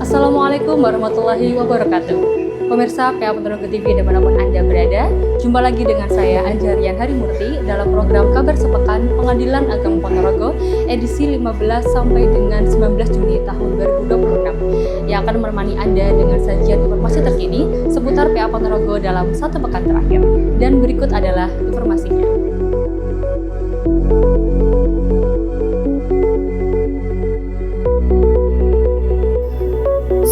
Assalamualaikum warahmatullahi wabarakatuh. Pemirsa PA Ponorogo TV dimanapun Anda berada, jumpa lagi dengan saya Anjarian Harimurti dalam program Kabar Sepekan Pengadilan Agama Ponorogo edisi 15 sampai dengan 19 Juni tahun 2026 yang akan menemani Anda dengan sajian informasi terkini seputar PA Ponorogo dalam satu pekan terakhir. Dan berikut adalah informasinya.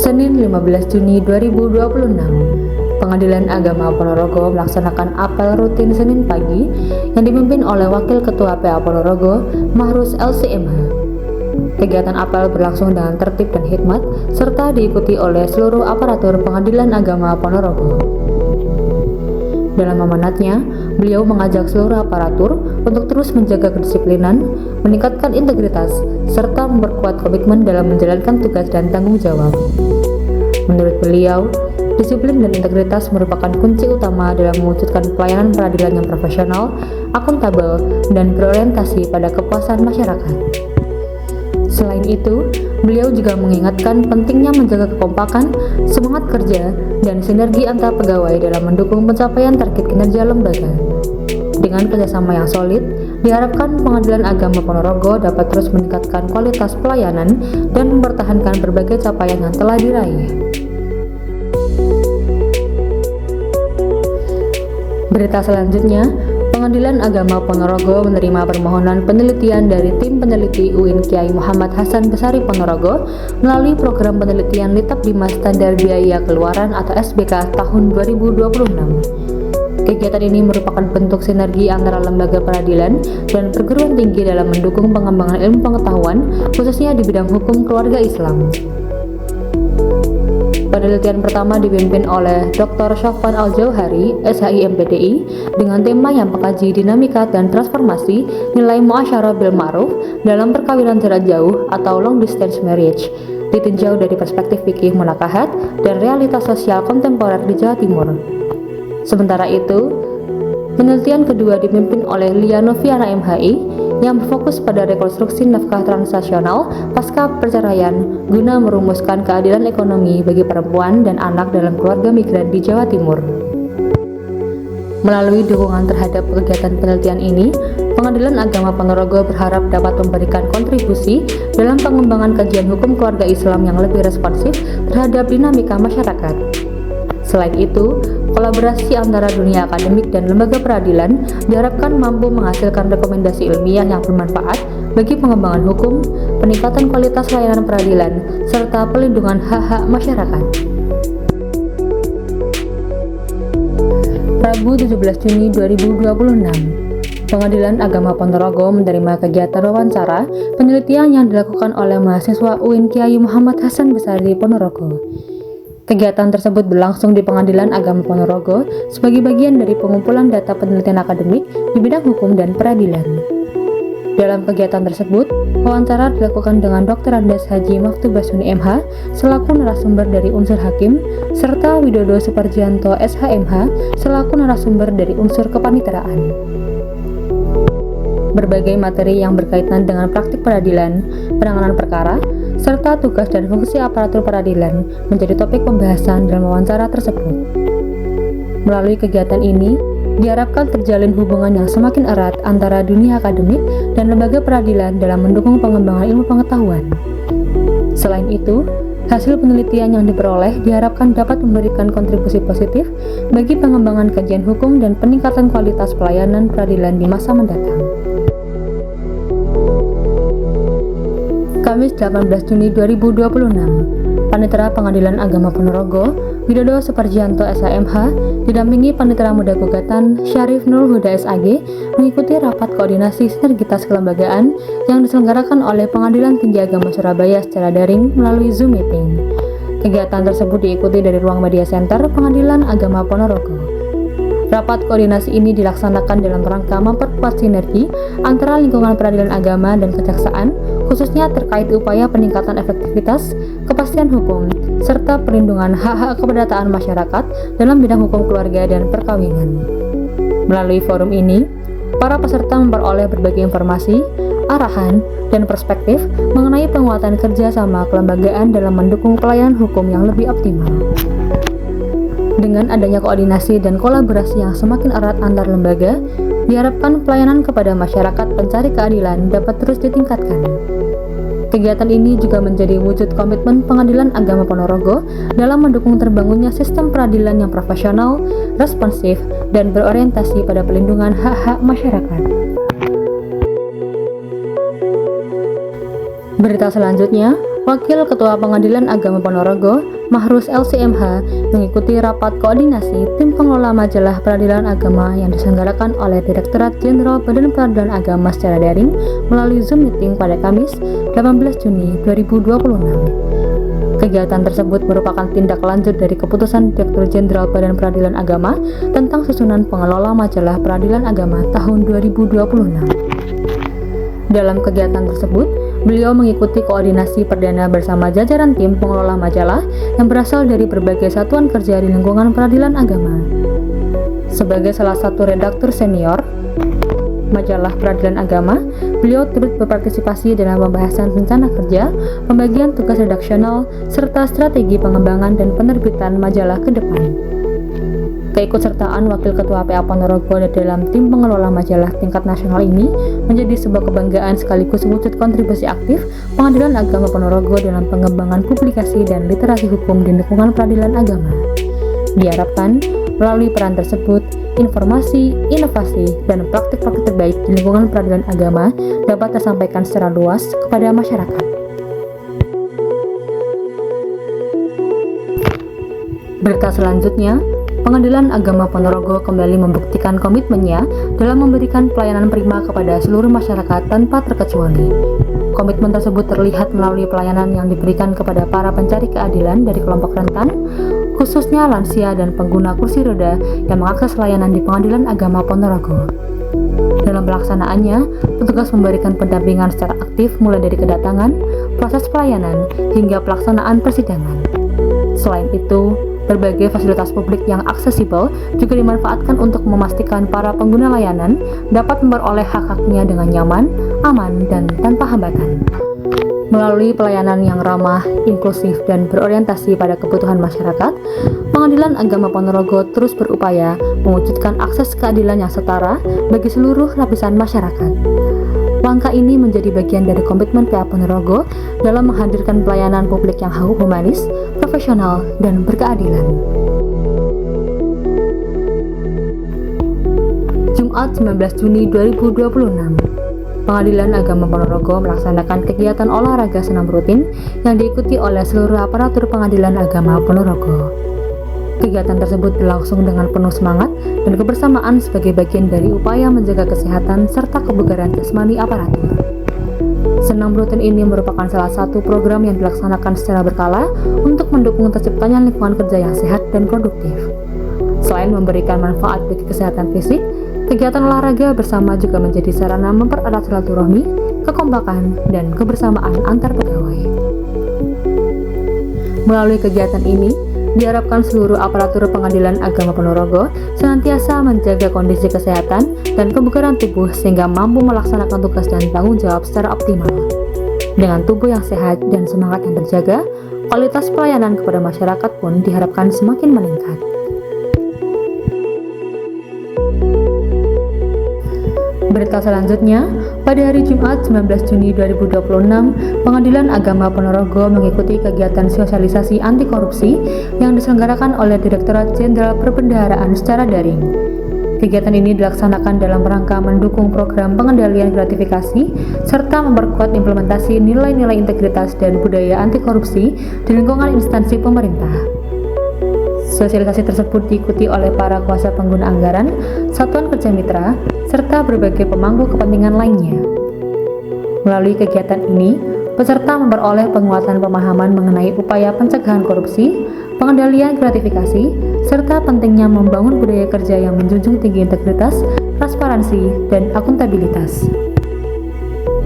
Senin 15 Juni 2026, Pengadilan Agama Ponorogo melaksanakan apel rutin Senin pagi yang dipimpin oleh Wakil Ketua PA Ponorogo, Mahrus LCMH. Kegiatan apel berlangsung dengan tertib dan hikmat, serta diikuti oleh seluruh aparatur Pengadilan Agama Ponorogo. Dalam amanatnya, beliau mengajak seluruh aparatur untuk terus menjaga kedisiplinan, meningkatkan integritas, serta memperkuat komitmen dalam menjalankan tugas dan tanggung jawab. Menurut beliau, disiplin dan integritas merupakan kunci utama dalam mewujudkan pelayanan peradilan yang profesional, akuntabel, dan berorientasi pada kepuasan masyarakat. Selain itu, beliau juga mengingatkan pentingnya menjaga kekompakan, semangat kerja, dan sinergi antar pegawai dalam mendukung pencapaian target kinerja lembaga. Dengan kerjasama yang solid, diharapkan Pengadilan Agama Ponorogo dapat terus meningkatkan kualitas pelayanan dan mempertahankan berbagai capaian yang telah diraih. Berita selanjutnya, Pengadilan Agama Ponorogo menerima permohonan penelitian dari tim peneliti UIN Kiai Muhammad Hasan Besari Ponorogo melalui program penelitian Litap 5 Standar Biaya Keluaran atau SBK tahun 2026. Kegiatan ini merupakan bentuk sinergi antara lembaga peradilan dan perguruan tinggi dalam mendukung pengembangan ilmu pengetahuan, khususnya di bidang hukum keluarga Islam. Penelitian pertama dipimpin oleh Dr. Syafwan Al-Jauhari, SHI MPDI, dengan tema yang mengkaji dinamika dan transformasi nilai muasyarah bil ma'ruf dalam perkawinan jarak jauh atau long distance marriage, ditinjau dari perspektif fikih munakahat dan realitas sosial kontemporer di Jawa Timur. Sementara itu, penelitian kedua dipimpin oleh Lia Noviana MHI yang berfokus pada rekonstruksi nafkah transaksional pasca perceraian guna merumuskan keadilan ekonomi bagi perempuan dan anak dalam keluarga migran di Jawa Timur. Melalui dukungan terhadap kegiatan penelitian ini, Pengadilan Agama Ponorogo berharap dapat memberikan kontribusi dalam pengembangan kajian hukum keluarga Islam yang lebih responsif terhadap dinamika masyarakat. Selain itu, kolaborasi antara dunia akademik dan lembaga peradilan diharapkan mampu menghasilkan rekomendasi ilmiah yang bermanfaat bagi pengembangan hukum, peningkatan kualitas layanan peradilan, serta pelindungan hak-hak masyarakat. Rabu 17 Juni 2026, Pengadilan Agama Ponorogo menerima kegiatan wawancara penelitian yang dilakukan oleh mahasiswa UIN Kiai Muhammad Hasan Besari Ponorogo. Kegiatan tersebut berlangsung di Pengadilan Agama Ponorogo sebagai bagian dari pengumpulan data penelitian akademik di bidang hukum dan peradilan. Dalam kegiatan tersebut, wawancara dilakukan dengan Dr. Andes Haji Maftu Basuni MH selaku narasumber dari unsur hakim, serta Widodo Suparjianto SHMH selaku narasumber dari unsur kepaniteraan. Berbagai materi yang berkaitan dengan praktik peradilan, penanganan perkara, serta tugas dan fungsi aparatur peradilan menjadi topik pembahasan dalam wawancara tersebut. Melalui kegiatan ini, diharapkan terjalin hubungan yang semakin erat antara dunia akademik dan lembaga peradilan dalam mendukung pengembangan ilmu pengetahuan. Selain itu, hasil penelitian yang diperoleh diharapkan dapat memberikan kontribusi positif bagi pengembangan kajian hukum dan peningkatan kualitas pelayanan peradilan di masa mendatang. Kamis 18 Juni 2026, Panitera Pengadilan Agama Ponorogo, Widodo Suparjianto SHMH, didampingi Panitera Muda Gugatan Syarif Nurul Huda SAG, mengikuti rapat koordinasi sinergitas kelembagaan yang diselenggarakan oleh Pengadilan Tinggi Agama Surabaya secara daring melalui Zoom Meeting. Kegiatan tersebut diikuti dari ruang media center Pengadilan Agama Ponorogo. Rapat koordinasi ini dilaksanakan dalam rangka memperkuat sinergi antara lingkungan peradilan agama dan kejaksaan, khususnya terkait upaya peningkatan efektivitas, kepastian hukum, serta perlindungan hak-hak keperdataan masyarakat dalam bidang hukum keluarga dan perkawinan. Melalui forum ini, para peserta memperoleh berbagai informasi, arahan, dan perspektif mengenai penguatan kerjasama kelembagaan dalam mendukung pelayanan hukum yang lebih optimal. Dengan adanya koordinasi dan kolaborasi yang semakin erat antar lembaga, diharapkan pelayanan kepada masyarakat pencari keadilan dapat terus ditingkatkan. Kegiatan ini juga menjadi wujud komitmen Pengadilan Agama Ponorogo dalam mendukung terbangunnya sistem peradilan yang profesional, responsif, dan berorientasi pada pelindungan hak-hak masyarakat. Berita selanjutnya, Wakil Ketua Pengadilan Agama Ponorogo, Mahrus LCMH, mengikuti rapat koordinasi tim pengelola majalah peradilan agama yang diselenggarakan oleh Direktorat Jenderal Badan Peradilan Agama secara daring melalui Zoom meeting pada Kamis 18 Juni 2026. Kegiatan tersebut merupakan tindak lanjut dari keputusan Direktur Jenderal Badan Peradilan Agama tentang susunan pengelola majalah peradilan agama tahun 2026. Dalam kegiatan tersebut, beliau mengikuti koordinasi perdana bersama jajaran tim pengelola majalah yang berasal dari berbagai satuan kerja di lingkungan peradilan agama. Sebagai salah satu redaktur senior majalah peradilan agama, beliau turut berpartisipasi dalam pembahasan rencana kerja, pembagian tugas redaksional, serta strategi pengembangan dan penerbitan majalah ke depan. Keikutsertaan Wakil Ketua PA Ponorogo dalam tim pengelola majalah tingkat nasional ini menjadi sebuah kebanggaan sekaligus wujud kontribusi aktif Pengadilan Agama Ponorogo dalam pengembangan publikasi dan literasi hukum di lingkungan peradilan agama. Diharapkan, melalui peran tersebut, informasi, inovasi, dan praktik-praktik terbaik di lingkungan peradilan agama dapat tersampaikan secara luas kepada masyarakat. Berita selanjutnya, Pengadilan Agama Ponorogo kembali membuktikan komitmennya dalam memberikan pelayanan prima kepada seluruh masyarakat tanpa terkecuali. Komitmen tersebut terlihat melalui pelayanan yang diberikan kepada para pencari keadilan dari kelompok rentan, khususnya lansia dan pengguna kursi roda yang mengakses layanan di Pengadilan Agama Ponorogo. Dalam pelaksanaannya, petugas memberikan pendampingan secara aktif mulai dari kedatangan, proses pelayanan, hingga pelaksanaan persidangan. Selain itu, berbagai fasilitas publik yang aksesibel juga dimanfaatkan untuk memastikan para pengguna layanan dapat memperoleh hak-haknya dengan nyaman, aman, dan tanpa hambatan. Melalui pelayanan yang ramah, inklusif, dan berorientasi pada kebutuhan masyarakat, Pengadilan Agama Ponorogo terus berupaya mewujudkan akses keadilan yang setara bagi seluruh lapisan masyarakat. Langkah ini menjadi bagian dari komitmen PA Ponorogo dalam menghadirkan pelayanan publik yang humanis, profesional, dan berkeadilan. Jumat 19 Juni 2026, Pengadilan Agama Ponorogo melaksanakan kegiatan olahraga senam rutin yang diikuti oleh seluruh aparatur Pengadilan Agama Ponorogo. Kegiatan tersebut berlangsung dengan penuh semangat dan kebersamaan sebagai bagian dari upaya menjaga kesehatan serta kebugaran jasmani aparatur. Senam rutin ini merupakan salah satu program yang dilaksanakan secara berkala untuk mendukung terciptanya lingkungan kerja yang sehat dan produktif. Selain memberikan manfaat bagi kesehatan fisik, kegiatan olahraga bersama juga menjadi sarana mempererat silaturahmi, kekompakan, dan kebersamaan antar pegawai. Melalui kegiatan ini, diharapkan seluruh aparatur Pengadilan Agama Ponorogo senantiasa menjaga kondisi kesehatan dan kebugaran tubuh sehingga mampu melaksanakan tugas dan tanggung jawab secara optimal. Dengan tubuh yang sehat dan semangat yang terjaga, kualitas pelayanan kepada masyarakat pun diharapkan semakin meningkat. Berita selanjutnya, pada hari Jumat 19 Juni 2026, Pengadilan Agama Ponorogo mengikuti kegiatan sosialisasi anti korupsi yang diselenggarakan oleh Direktorat Jenderal Perbendaharaan secara daring. Kegiatan ini dilaksanakan dalam rangka mendukung program pengendalian gratifikasi serta memperkuat implementasi nilai-nilai integritas dan budaya anti korupsi di lingkungan instansi pemerintah. Sosialisasi tersebut diikuti oleh para kuasa pengguna anggaran, satuan kerja mitra, serta berbagai pemangku kepentingan lainnya. Melalui kegiatan ini, peserta memperoleh penguatan pemahaman mengenai upaya pencegahan korupsi, pengendalian gratifikasi, serta pentingnya membangun budaya kerja yang menjunjung tinggi integritas, transparansi, dan akuntabilitas.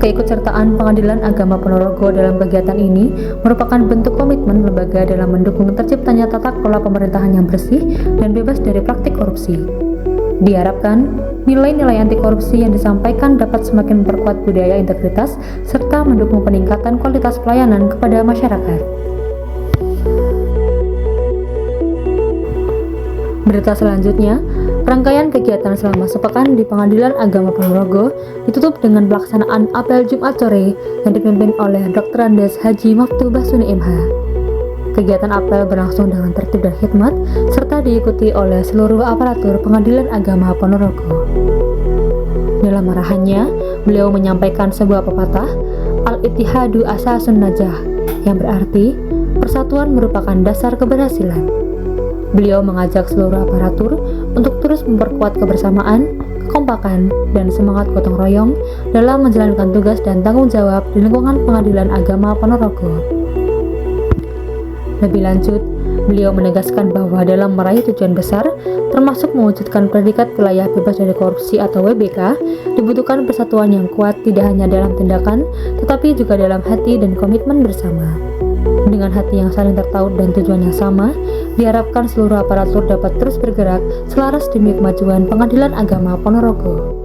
Keikutsertaan Pengadilan Agama Ponorogo dalam kegiatan ini merupakan bentuk komitmen lembaga dalam mendukung terciptanya tata kelola pemerintahan yang bersih dan bebas dari praktik korupsi. Diharapkan, nilai-nilai anti korupsi yang disampaikan dapat semakin memperkuat budaya integritas serta mendukung peningkatan kualitas pelayanan kepada masyarakat. Berita selanjutnya, rangkaian kegiatan selama sepekan di Pengadilan Agama Ponorogo ditutup dengan pelaksanaan apel Jumat sore yang dipimpin oleh Dr. Andes Haji Maftu Basuni MH. Kegiatan apel berlangsung dengan tertib dan hikmat serta diikuti oleh seluruh aparatur Pengadilan Agama Ponorogo. Dalam arahannya, beliau menyampaikan sebuah pepatah, Al-Ittihadu Asasun Najah, yang berarti persatuan merupakan dasar keberhasilan. Beliau mengajak seluruh aparatur untuk terus memperkuat kebersamaan, kekompakan, dan semangat gotong royong dalam menjalankan tugas dan tanggung jawab di lingkungan Pengadilan Agama Ponorogo. Lebih lanjut, beliau menegaskan bahwa dalam meraih tujuan besar, termasuk mewujudkan predikat wilayah bebas dari korupsi atau WBK, dibutuhkan persatuan yang kuat tidak hanya dalam tindakan, tetapi juga dalam hati dan komitmen bersama. Dengan hati yang saling tertaut dan tujuan yang sama, diharapkan seluruh aparatur dapat terus bergerak selaras demi kemajuan Pengadilan Agama Ponorogo.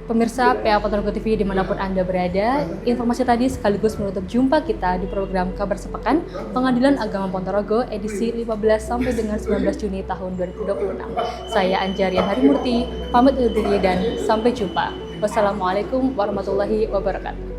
Pemirsa PA Ponorogo TV dimanapun Anda berada, informasi tadi sekaligus menutup jumpa kita di program Kabar Sepekan Pengadilan Agama Ponorogo edisi 15 sampai dengan 19 Juni tahun 2026. Saya Anjarian Harimurti, pamit undur diri dan sampai jumpa. Wassalamualaikum warahmatullahi wabarakatuh.